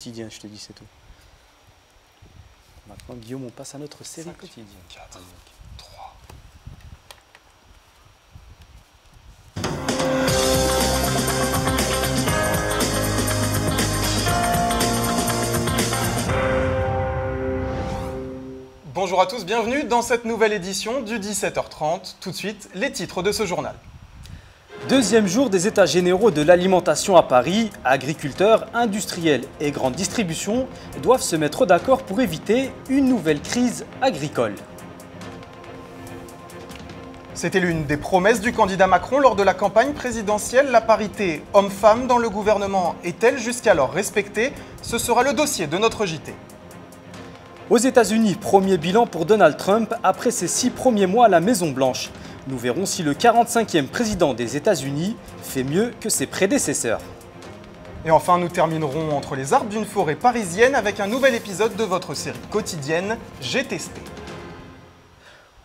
Quotidien, je te dis, c'est tout. Maintenant, Guillaume, on passe à notre série quotidienne. 4, 3. Bonjour à tous, bienvenue dans cette nouvelle édition du 17h30. Tout de suite, les titres de ce journal. Deuxième jour des États généraux de l'alimentation à Paris, agriculteurs, industriels et grande distribution doivent se mettre d'accord pour éviter une nouvelle crise agricole. C'était l'une des promesses du candidat Macron lors de la campagne présidentielle. La parité homme-femme dans le gouvernement est-elle jusqu'alors respectée? Ce sera le dossier de notre JT. Aux États-Unis, premier bilan pour Donald Trump après ses 6 premiers mois à la Maison-Blanche. Nous verrons si le 45e président des États-Unis fait mieux que ses prédécesseurs. Et enfin, nous terminerons entre les arbres d'une forêt parisienne avec un nouvel épisode de votre série quotidienne J'ai testé.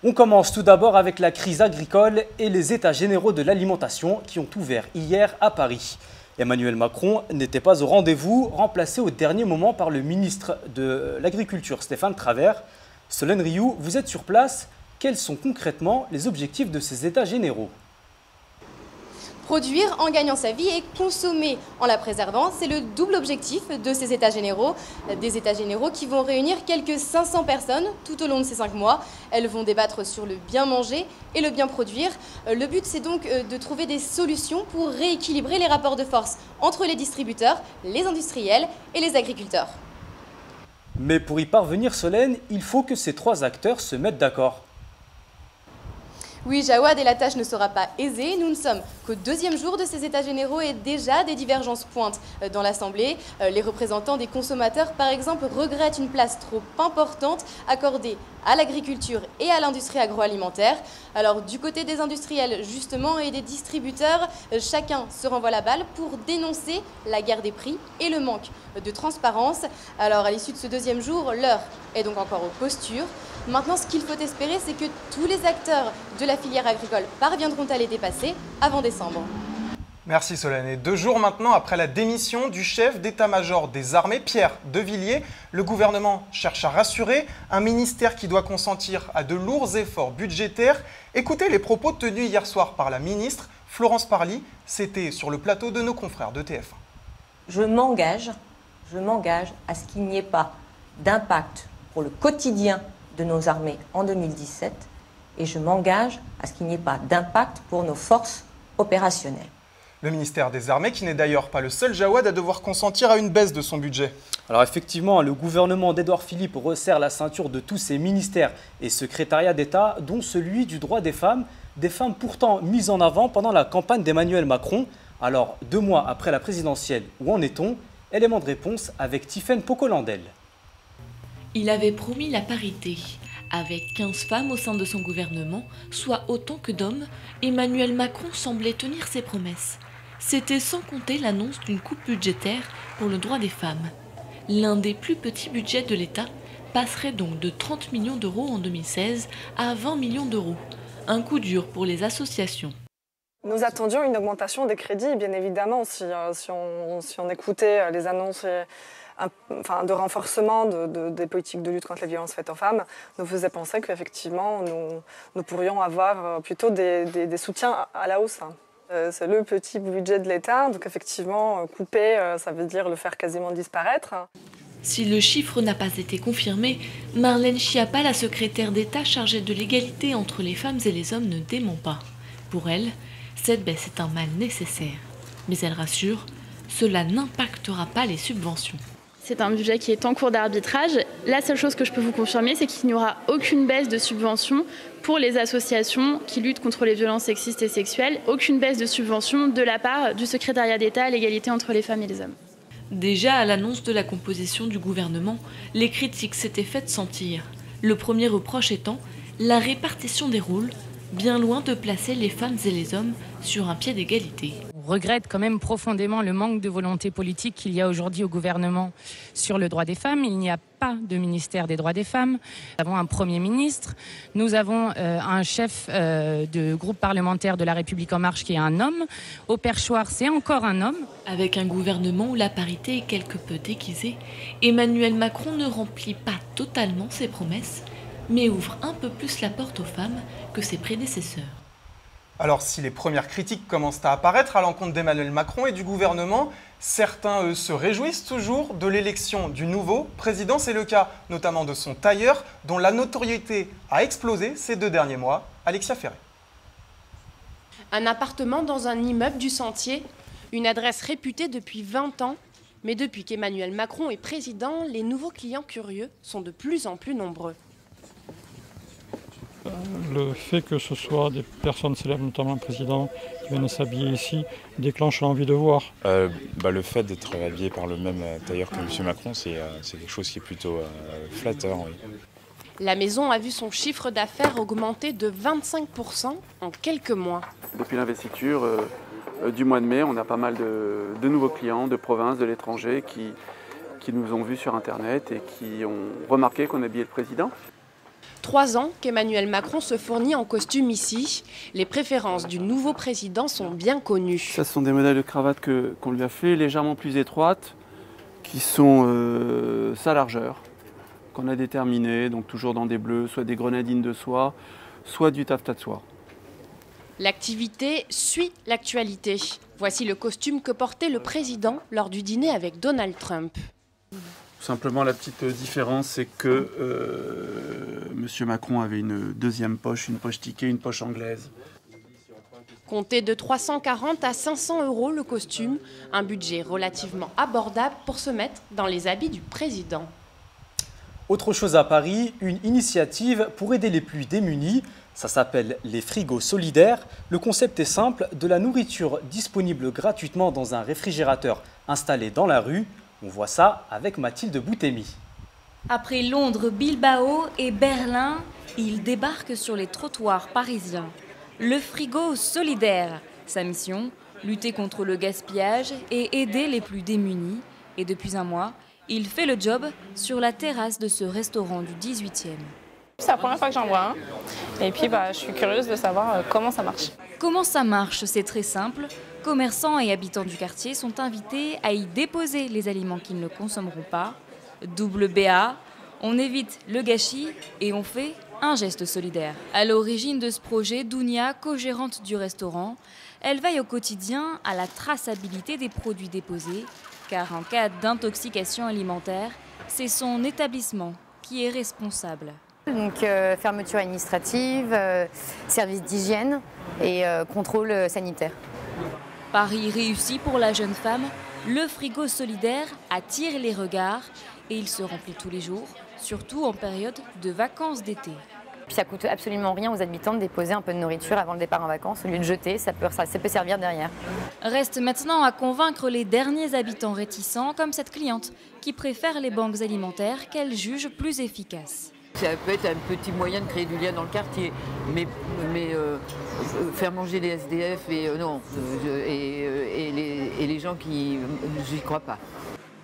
On commence tout d'abord avec la crise agricole et les États généraux de l'alimentation qui ont ouvert hier à Paris. Emmanuel Macron n'était pas au rendez-vous, remplacé au dernier moment par le ministre de l'Agriculture Stéphane Travert. Solène Rioux, vous êtes sur place. Quels sont concrètement les objectifs de ces États généraux ? Produire en gagnant sa vie et consommer en la préservant, c'est le double objectif de ces États généraux. Des États généraux qui vont réunir quelques 500 personnes tout au long de ces 5 mois. Elles vont débattre sur le bien manger et le bien produire. Le but, c'est donc de trouver des solutions pour rééquilibrer les rapports de force entre les distributeurs, les industriels et les agriculteurs. Mais pour y parvenir, Solène, il faut que ces 3 acteurs se mettent d'accord. Oui, Jawad, et la tâche ne sera pas aisée. Nous ne sommes qu'au 2e jour de ces États généraux et déjà des divergences pointent dans l'Assemblée. Les représentants des consommateurs, par exemple, regrettent une place trop importante accordée à l'agriculture et à l'industrie agroalimentaire. Alors, du côté des industriels, justement, et des distributeurs, chacun se renvoie la balle pour dénoncer la guerre des prix et le manque de transparence. Alors, à l'issue de ce 2e jour, l'heure est donc encore aux postures. Maintenant, ce qu'il faut espérer, c'est que tous les acteurs de la filière agricole parviendront à les dépasser avant décembre. Merci Solène. Et 2 jours maintenant après la démission du chef d'état-major des armées, Pierre de Villiers, le gouvernement cherche à rassurer un ministère qui doit consentir à de lourds efforts budgétaires. Écoutez les propos tenus hier soir par la ministre Florence Parly. C'était sur le plateau de nos confrères de TF1. Je m'engage à ce qu'il n'y ait pas d'impact pour le quotidien de nos armées en 2017 et je m'engage à ce qu'il n'y ait pas d'impact pour nos forces opérationnelles. Le ministère des Armées, qui n'est d'ailleurs pas le seul Jawad à devoir consentir à une baisse de son budget. Alors effectivement, le gouvernement d'Édouard Philippe resserre la ceinture de tous ses ministères et secrétariats d'État, dont celui du droit des femmes pourtant mises en avant pendant la campagne d'Emmanuel Macron. Alors, 2 mois après la présidentielle, où en est-on? Élément de réponse avec Tiffaine Pocolandel. Il avait promis la parité. Avec 15 femmes au sein de son gouvernement, soit autant que d'hommes, Emmanuel Macron semblait tenir ses promesses. C'était sans compter l'annonce d'une coupe budgétaire pour le droit des femmes. L'un des plus petits budgets de l'État passerait donc de 30 millions d'euros en 2016 à 20 millions d'euros. Un coup dur pour les associations. Nous attendions une augmentation des crédits, bien évidemment, si on écoutait les annonces de renforcement des politiques de lutte contre les violences faites aux femmes, nous faisait penser qu'effectivement, nous pourrions avoir plutôt des soutiens à la hausse. C'est le petit budget de l'État, donc effectivement, couper, ça veut dire le faire quasiment disparaître. Si le chiffre n'a pas été confirmé, Marlène Schiappa, la secrétaire d'État chargée de l'égalité entre les femmes et les hommes, ne dément pas. Pour elle, cette baisse est un mal nécessaire. Mais elle rassure, cela n'impactera pas les subventions. C'est un budget qui est en cours d'arbitrage. La seule chose que je peux vous confirmer, c'est qu'il n'y aura aucune baisse de subventions pour les associations qui luttent contre les violences sexistes et sexuelles. Aucune baisse de subventions de la part du secrétariat d'État à l'égalité entre les femmes et les hommes. Déjà à l'annonce de la composition du gouvernement, les critiques s'étaient faites sentir. Le premier reproche étant la répartition des rôles, bien loin de placer les femmes et les hommes sur un pied d'égalité. regrette quand même profondément le manque de volonté politique qu'il y a aujourd'hui au gouvernement sur le droit des femmes. Il n'y a pas de ministère des droits des femmes. Nous avons un Premier ministre, nous avons un chef de groupe parlementaire de La République En Marche qui est un homme. Au perchoir, c'est encore un homme. Avec un gouvernement où la parité est quelque peu déguisée, Emmanuel Macron ne remplit pas totalement ses promesses, mais ouvre un peu plus la porte aux femmes que ses prédécesseurs. Alors si les premières critiques commencent à apparaître à l'encontre d'Emmanuel Macron et du gouvernement, certains, eux, se réjouissent toujours de l'élection du nouveau président. C'est le cas notamment de son tailleur, dont la notoriété a explosé ces 2 derniers mois, Alexia Ferré. Un appartement dans un immeuble du Sentier, une adresse réputée depuis 20 ans. Mais depuis qu'Emmanuel Macron est président, les nouveaux clients curieux sont de plus en plus nombreux. Le fait que ce soit des personnes célèbres, notamment le président, qui viennent s'habiller ici, déclenche l'envie de voir. Le fait d'être habillé par le même tailleur que M. Macron, c'est quelque chose qui est plutôt flatteur. Oui. La maison a vu son chiffre d'affaires augmenter de 25% en quelques mois. Depuis l'investiture du mois de mai, on a pas mal de nouveaux clients de province, de l'étranger, qui nous ont vus sur Internet et qui ont remarqué qu'on habillait le président. 3 ans qu'Emmanuel Macron se fournit en costume ici. Les préférences du nouveau président sont bien connues. Ça, ce sont des modèles de cravate qu'on lui a fait, légèrement plus étroites, qui sont sa largeur, qu'on a déterminées, donc toujours dans des bleus, soit des grenadines de soie, soit du taffetas de soie. L'activité suit l'actualité. Voici le costume que portait le président lors du dîner avec Donald Trump. Simplement, la petite différence, c'est que M. Macron avait une deuxième poche, une poche ticket, une poche anglaise. Comptez de 340 à 500 € le costume, un budget relativement abordable pour se mettre dans les habits du président. Autre chose à Paris, une initiative pour aider les plus démunis. Ça s'appelle les frigos solidaires. Le concept est simple, de la nourriture disponible gratuitement dans un réfrigérateur installé dans la rue. On voit ça avec Mathilde Boutemi. Après Londres, Bilbao et Berlin, il débarque sur les trottoirs parisiens. Le frigo solidaire. Sa mission, lutter contre le gaspillage et aider les plus démunis. Et depuis un mois, il fait le job sur la terrasse de ce restaurant du 18e. C'est la première fois que j'en vois un. Et puis je suis curieuse de savoir comment ça marche. Comment ça marche? C'est très simple. Commerçants et habitants du quartier sont invités à y déposer les aliments qu'ils ne consommeront pas. Double BA, on évite le gâchis et on fait un geste solidaire. À l'origine de ce projet, Dounia, co-gérante du restaurant, elle veille au quotidien à la traçabilité des produits déposés, car en cas d'intoxication alimentaire, c'est son établissement qui est responsable. Donc fermeture administrative, service d'hygiène et contrôle sanitaire. Pari réussi pour la jeune femme, le frigo solidaire attire les regards et il se remplit tous les jours, surtout en période de vacances d'été. Puis ça coûte absolument rien aux habitants de déposer un peu de nourriture avant le départ en vacances, au lieu de jeter, ça peut servir derrière. Reste maintenant à convaincre les derniers habitants réticents, comme cette cliente, qui préfère les banques alimentaires qu'elle juge plus efficaces. Ça peut être un petit moyen de créer du lien dans le quartier, mais faire manger les SDF et les gens qui j'y crois pas.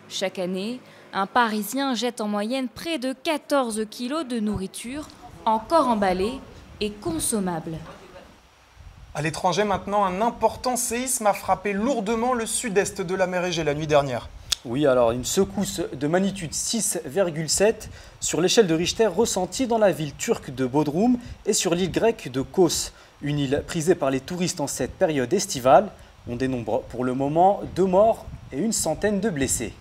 Chaque année, un Parisien jette en moyenne près de 14 kilos de nourriture, encore emballée et consommable. À l'étranger maintenant, un important séisme a frappé lourdement le sud-est de la mer Égée la nuit dernière. Oui, alors une secousse de magnitude 6,7 sur l'échelle de Richter ressentie dans la ville turque de Bodrum et sur l'île grecque de Kos, une île prisée par les touristes en cette période estivale. On dénombre pour le moment 2 morts et une centaine de blessés.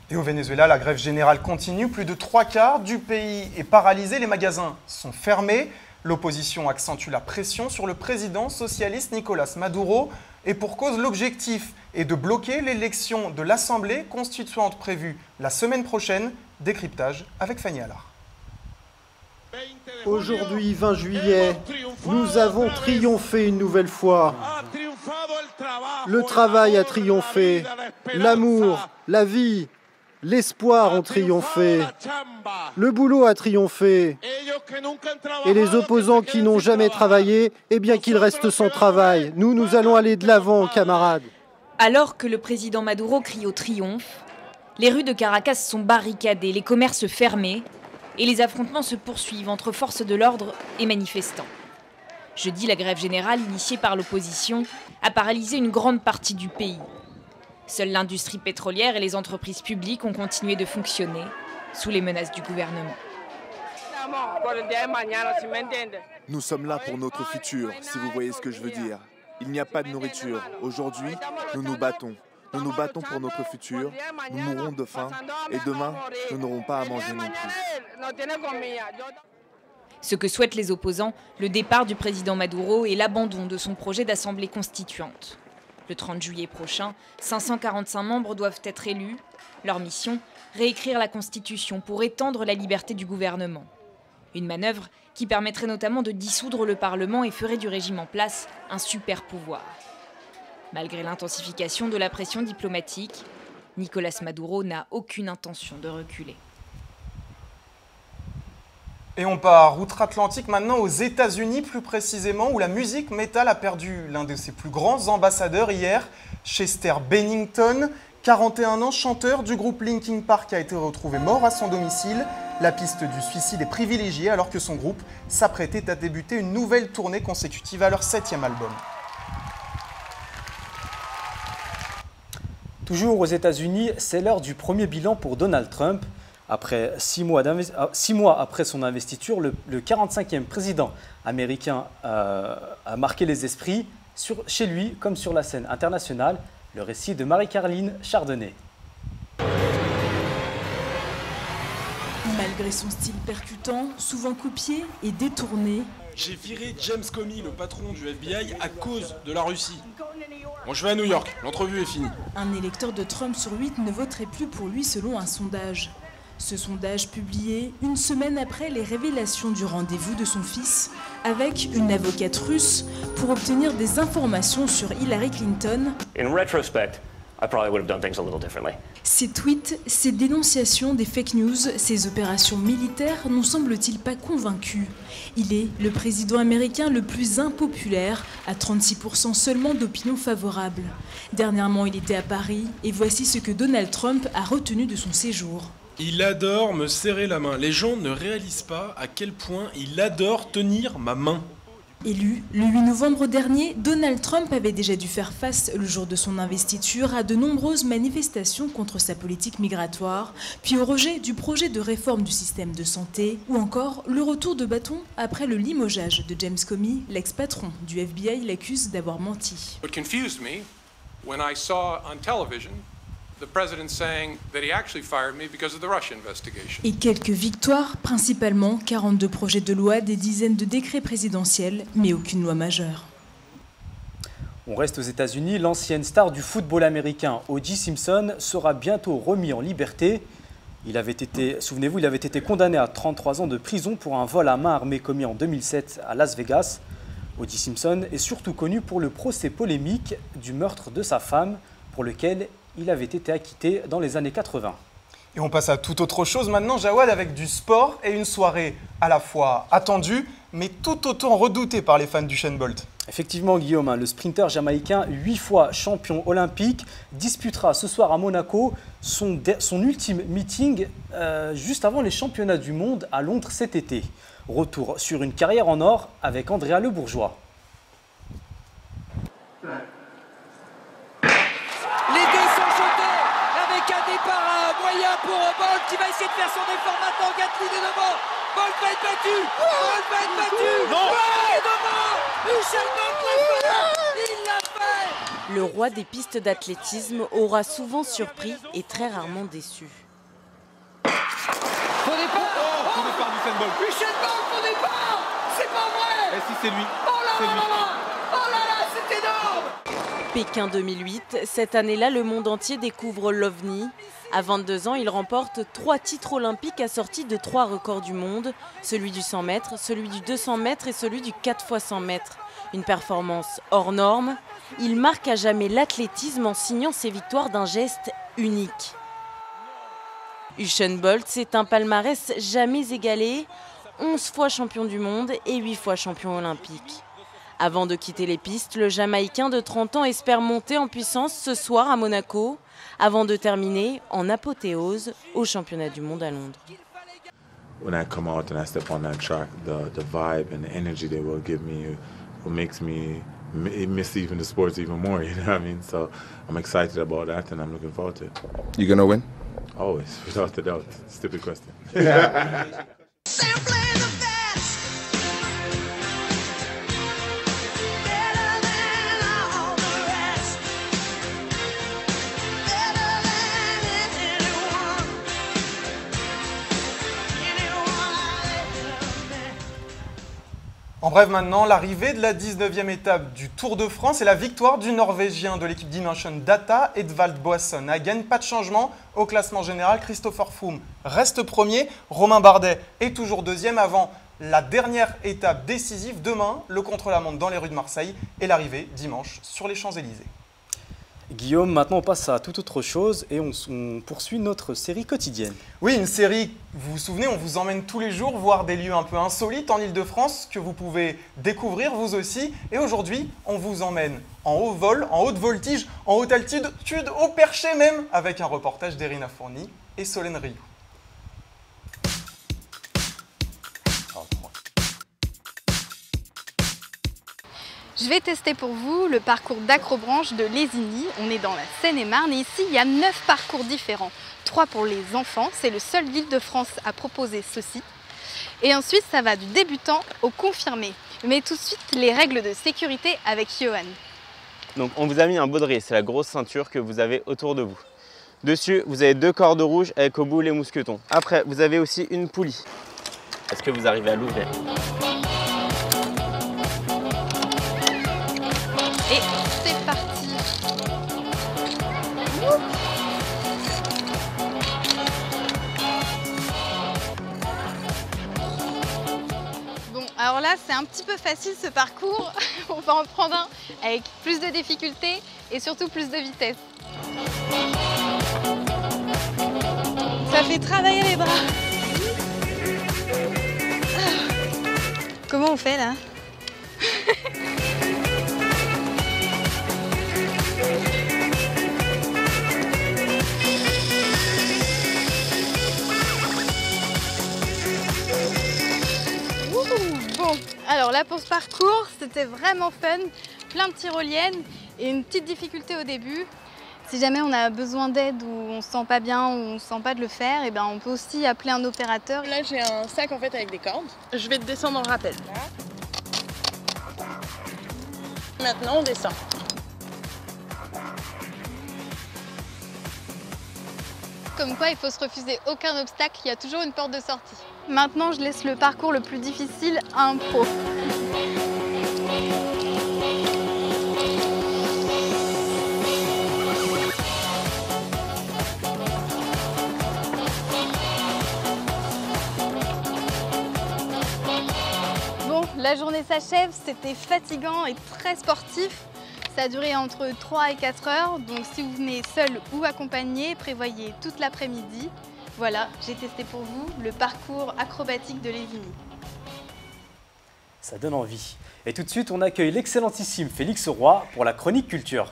Et au Venezuela, la grève générale continue. Plus de 3/4 du pays est paralysé. Les magasins sont fermés. L'opposition accentue la pression sur le président socialiste Nicolás Maduro. Et pour cause, l'objectif est de bloquer l'élection de l'Assemblée constituante prévue la semaine prochaine. Décryptage avec Fanny Allard. Aujourd'hui, 20 juillet, nous avons triomphé une nouvelle fois. Le travail a triomphé, l'amour, la vie, l'espoir ont triomphé, le boulot a triomphé. Et les opposants qui n'ont jamais travaillé, eh bien qu'ils restent sans travail. Nous allons aller de l'avant, camarades. Alors que le président Maduro crie au triomphe, les rues de Caracas sont barricadées, les commerces fermés et les affrontements se poursuivent entre forces de l'ordre et manifestants. Jeudi, la grève générale initiée par l'opposition a paralysé une grande partie du pays. Seule l'industrie pétrolière et les entreprises publiques ont continué de fonctionner sous les menaces du gouvernement. Nous sommes là pour notre futur, si vous voyez ce que je veux dire. Il n'y a pas de nourriture. Aujourd'hui, nous nous battons. Nous nous battons pour notre futur. Nous mourrons de faim. Et demain, nous n'aurons pas à manger non plus. Ce que souhaitent les opposants, le départ du président Maduro et l'abandon de son projet d'assemblée constituante. Le 30 juillet prochain, 545 membres doivent être élus. Leur mission, réécrire la Constitution pour étendre la liberté du gouvernement. Une manœuvre qui permettrait notamment de dissoudre le Parlement et ferait du régime en place un super pouvoir. Malgré l'intensification de la pression diplomatique, Nicolas Maduro n'a aucune intention de reculer. Et on part outre-Atlantique maintenant aux États-Unis, plus précisément, où la musique métal a perdu l'un de ses plus grands ambassadeurs hier, Chester Bennington. 41 ans, chanteur du groupe Linkin Park, a été retrouvé mort à son domicile. La piste du suicide est privilégiée alors que son groupe s'apprêtait à débuter une nouvelle tournée consécutive à leur 7e album. Toujours aux États-Unis, c'est l'heure du premier bilan pour Donald Trump. Après 6 mois après son investiture, le 45e président américain a marqué les esprits chez lui comme sur la scène internationale. Le récit de Marie-Caroline Chardonnay. Malgré son style percutant, souvent copié et détourné, j'ai viré James Comey, le patron du FBI, à cause de la Russie. Bon, je vais à New York, l'entrevue est finie. Un électeur de Trump sur 8 ne voterait plus pour lui selon un sondage. Ce sondage publié une semaine après les révélations du rendez-vous de son fils avec une avocate russe pour obtenir des informations sur Hillary Clinton. In retrospect, I probably would have done things a little differently. Ces tweets, ces dénonciations des fake news, ces opérations militaires n'ont semble-t-il pas convaincu. Il est le président américain le plus impopulaire, à 36% seulement d'opinion favorable. Dernièrement, il était à Paris et voici ce que Donald Trump a retenu de son séjour. Il adore me serrer la main. Les gens ne réalisent pas à quel point il adore tenir ma main. Élu le 8 novembre dernier, Donald Trump avait déjà dû faire face, le jour de son investiture, à de nombreuses manifestations contre sa politique migratoire, puis au rejet du projet de réforme du système de santé, ou encore le retour de bâton après le limogeage de James Comey, l'ex-patron du FBI l'accuse d'avoir menti. What confused me when I saw on television the president saying that he actually fired me because of the Russia investigation. Et quelques victoires, principalement 42 projets de loi, des dizaines de décrets présidentiels, mais aucune loi majeure. On reste aux États-Unis. L'ancienne star du football américain, O.J. Simpson, sera bientôt remis en liberté. Souvenez-vous, il avait été condamné à 33 ans de prison pour un vol à main armée commis en 2007 à Las Vegas. O.J. Simpson est surtout connu pour le procès polémique du meurtre de sa femme, pour lequel il avait été acquitté dans les années 80. Et on passe à toute autre chose maintenant, Jawad, avec du sport et une soirée à la fois attendue, mais tout autant redoutée par les fans d'Usain Bolt. Effectivement, Guillaume, le sprinter jamaïcain, 8 fois champion olympique, disputera ce soir à Monaco son ultime meeting juste avant les championnats du monde à Londres cet été. Retour sur une carrière en or avec Andrea Le Bourgeois. Pour Bolt qui va essayer de faire son effort maintenant. Gatlin est devant. Bolt va être battu. Bolt va être battu. Non. Bolt est devant. Usain Bolt l'a fait. Il l'a fait. Le roi des pistes d'athlétisme aura souvent surpris et très rarement déçu. Faux départ. Faux départ d'Usain Bolt. Usain Bolt, faux départ. C'est pas vrai. Et si c'est lui. Oh là là là là. Oh là là, c'est énorme. Pékin 2008, cette année-là, le monde entier découvre l'OVNI. À 22 ans, il remporte 3 titres olympiques assortis de 3 records du monde, celui du 100 mètres, celui du 200 mètres et celui du 4 x 100 mètres. Une performance hors norme. Il marque à jamais l'athlétisme en signant ses victoires d'un geste unique. Usain Bolt, c'est un palmarès jamais égalé, 11 fois champion du monde et 8 fois champion olympique. Avant de quitter les pistes, le Jamaïcain de 30 ans espère monter en puissance ce soir à Monaco, avant de terminer en apothéose au championnat du monde à Londres. When I come out and I step on that track, the vibe and the energy they will give me what makes me miss even the sports even more, you know what I mean? So I'm excited about that and I'm looking forward to it. You gonna win? Always, without a doubt. Stupid question. En bref, maintenant, l'arrivée de la 19e étape du Tour de France et la victoire du Norvégien de l'équipe Dimension Data, Edvald Boasson Hagen. Pas de changement au classement général. Christopher Froome reste premier. Romain Bardet est toujours deuxième avant la dernière étape décisive. Demain, le contre-la-montre dans les rues de Marseille et l'arrivée dimanche sur les Champs-Élysées. Guillaume, maintenant on passe à toute autre chose et on poursuit notre série quotidienne. Oui, une série, vous vous souvenez, on vous emmène tous les jours voir des lieux un peu insolites en Ile-de-France que vous pouvez découvrir vous aussi. Et aujourd'hui, on vous emmène en haut vol, en haute voltige, en haute altitude, au perché même, avec un reportage d'Erina Fourny et Solène Rioux. Je vais tester pour vous le parcours d'acrobranche de Lésigny. On est dans la Seine-et-Marne et ici il y a 9 parcours différents. 3 pour les enfants, c'est le seul d'Île-de-France à proposer ceci. Et ensuite ça va du débutant au confirmé. Mais tout de suite les règles de sécurité avec Johan. Donc on vous a mis un baudrier, c'est la grosse ceinture que vous avez autour de vous. Dessus vous avez 2 cordes rouges avec au bout les mousquetons. Après vous avez aussi une poulie. Est-ce que vous arrivez à l'ouvrir ? Et c'est parti. Bon, alors là, c'est un petit peu facile ce parcours. On va en prendre un avec plus de difficulté et surtout plus de vitesse. Ça fait travailler les bras. Comment on fait là ? Bon, alors là pour ce parcours, c'était vraiment fun, plein de tyroliennes et une petite difficulté au début. Si jamais on a besoin d'aide ou on se sent pas bien ou on se sent pas de le faire, et ben on peut aussi appeler un opérateur. Là j'ai un sac en fait avec des cordes. Je vais te descendre dans le rappel. Maintenant on descend. Comme quoi, il faut se refuser aucun obstacle, il y a toujours une porte de sortie. Maintenant, je laisse le parcours le plus difficile à un pro. Bon, la journée s'achève, c'était fatigant et très sportif. Ça a duré entre 3 et 4 heures, donc si vous venez seul ou accompagné, prévoyez toute l'après-midi. Voilà, j'ai testé pour vous le parcours acrobatique de Lésigny. Ça donne envie. Et tout de suite, on accueille l'excellentissime Félix Roy pour la chronique culture.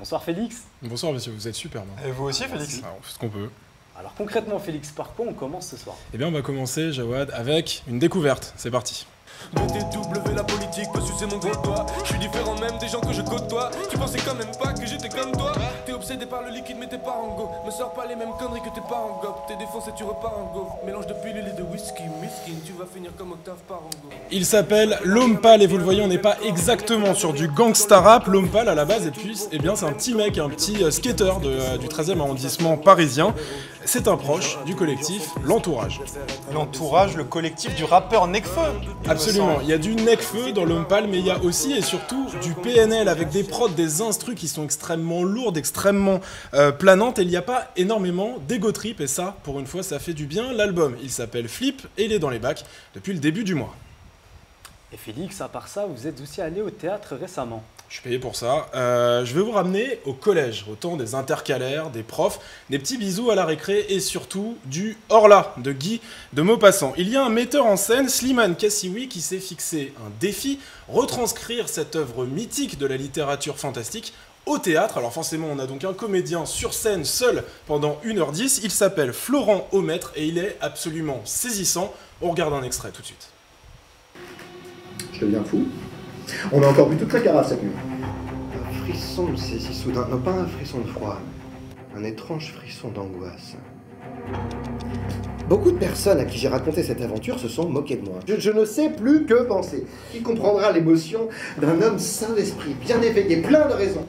Bonsoir Félix. Bonsoir monsieur, vous êtes superbe. Et vous aussi Félix. Alors, on fait ce qu'on peut. Alors concrètement Félix, par quoi on commence ce soir? Eh bien on va commencer Jawad avec une découverte, c'est parti. DTW, la politique peut sucer mon gros doigt. Je suis différent même des gens que je côtoie. Tu pensais quand même pas que j'étais comme toi. T'es obsédé par le liquide mais t'es pas en go. Me sors pas les mêmes conneries que tes parents go. T'es défoncé, tu repars en go. Mélange de pilules et de whisky, miskin. Tu vas finir comme Octave Parango. Il s'appelle L'Homme Pâle et vous le voyez, on n'est pas exactement sur du gangsta rap. L'Homme Pâle à la base, et puis eh bien c'est un petit mec, un petit skater du 13e arrondissement parisien. C'est un proche du collectif L'Entourage. L'Entourage, le collectif du rappeur Nekfeu. Absolument, il y a du Nekfeu dans L'Homme Pâle, mais il y a aussi et surtout du PNL avec des prods, des instrus qui sont extrêmement lourdes, extrêmement planantes, et il n'y a pas énormément d'ego trip, et ça, pour une fois, ça fait du bien. L'album, il s'appelle Flip, et il est dans les bacs depuis le début du mois. Et Félix, à part ça, vous êtes aussi allé au théâtre récemment. Je suis payé pour ça. Je vais vous ramener au collège, au temps des intercalaires, des profs, des petits bisous à la récré et surtout du Horla de Guy de Maupassant. Il y a un metteur en scène, Slimane Kassioui, qui s'est fixé un défi, retranscrire cette œuvre mythique de la littérature fantastique au théâtre. Alors forcément, on a donc un comédien sur scène seul pendant 1h10. Il s'appelle Florent Aumaître et il est absolument saisissant. On regarde un extrait tout de suite. Je deviens fou. On a encore bu toute la carafe cette nuit. Un frisson me saisit soudain. Non, pas un frisson de froid, mais un étrange frisson d'angoisse. Beaucoup de personnes à qui j'ai raconté cette aventure se sont moquées de moi. Je ne sais plus que penser. Qui comprendra l'émotion d'un homme sain d'esprit, bien éveillé, plein de raisons?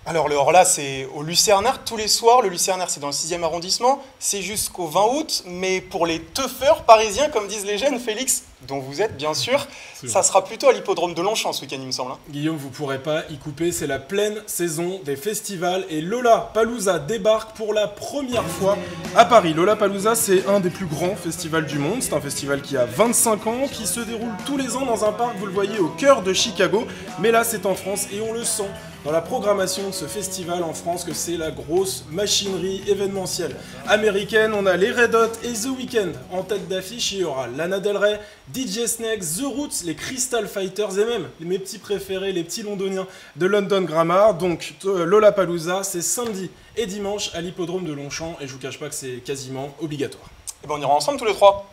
Alors le Horla, c'est au Lucernaire tous les soirs. Le Lucernaire, c'est dans le 6e arrondissement. C'est jusqu'au 20 août. Mais pour les teufeurs parisiens, comme disent les jeunes, Félix, dont vous êtes bien sûr, ça sera plutôt à l'hippodrome de Longchamp ce week-end, il me semble. Guillaume, vous pourrez pas y couper, c'est la pleine saison des festivals et Lollapalooza débarque pour la première fois à Paris. Lollapalooza, c'est un des plus grands festivals du monde. C'est un festival qui a 25 ans, qui se déroule tous les ans dans un parc, vous le voyez, au cœur de Chicago. Mais là, c'est en France et on le sent dans la programmation de ce festival en France que c'est la grosse machinerie événementielle américaine. On a les Red Hot et The Weeknd en tête d'affiche. Il y aura Lana Del Rey, DJ Snake, The Roots, les Crystal Fighters et même mes petits préférés, les petits londoniens de London Grammar. Donc Lollapalooza, c'est samedi et dimanche à l'hippodrome de Longchamp et je vous cache pas que c'est quasiment obligatoire. Et ben on ira ensemble tous les trois.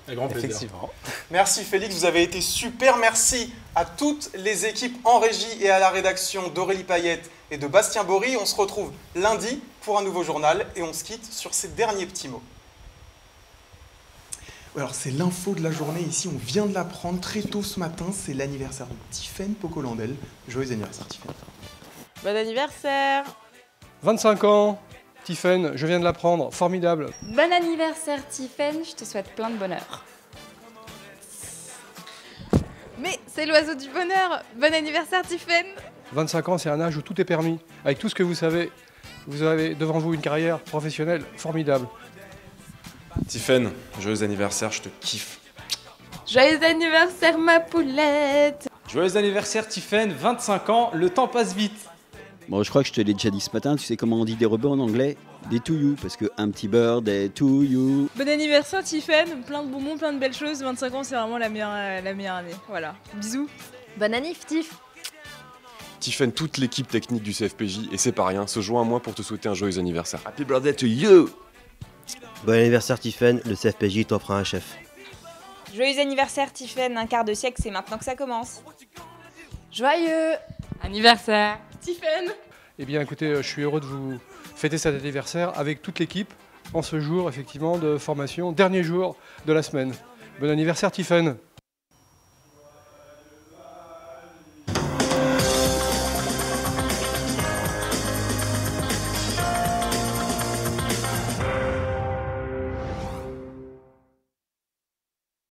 Avec grand plaisir. Effectivement. Merci Félix, vous avez été super. Merci à toutes les équipes en régie et à la rédaction d'Aurélie Payette et de Bastien Bory. On se retrouve lundi pour un nouveau journal et on se quitte sur ces derniers petits mots. Alors c'est l'info de la journée ici, on vient de l'apprendre très tôt ce matin, c'est l'anniversaire de Tiffaine Pocolandel. Joyeux anniversaire Tiffaine. Bon anniversaire. 25 ans, Tiffaine, je viens de l'apprendre, formidable. Bon anniversaire Tiffaine, je te souhaite plein de bonheur. Mais c'est l'oiseau du bonheur. Bon anniversaire Tiffaine. 25 ans, c'est un âge où tout est permis. Avec tout ce que vous avez devant vous une carrière professionnelle formidable. Tiffaine, joyeux anniversaire, je te kiffe. Joyeux anniversaire ma poulette. Joyeux anniversaire Tiffaine, 25 ans, le temps passe vite. Bon, je crois que je te l'ai déjà dit ce matin, tu sais comment on dit des rebeux en anglais? Des to you, parce que un petit bird est to you. Bon anniversaire Tiffaine, plein de bonbons, plein de belles choses. 25 ans, c'est vraiment la meilleure année. Voilà, bisous. Bonne annif, Tiff. Tiffaine, toute l'équipe technique du CFPJ, et c'est pas rien, se joint à moi pour te souhaiter un joyeux anniversaire. Happy birthday to you. Bon anniversaire Tiffaine, le CFPJ t'offre un chef. Joyeux anniversaire Tiffaine, un quart de siècle, c'est maintenant que ça commence. Joyeux anniversaire Tiffaine. Eh bien écoutez, je suis heureux de vous fêter cet anniversaire avec toute l'équipe en ce jour effectivement de formation, dernier jour de la semaine. Bon anniversaire Tiffaine.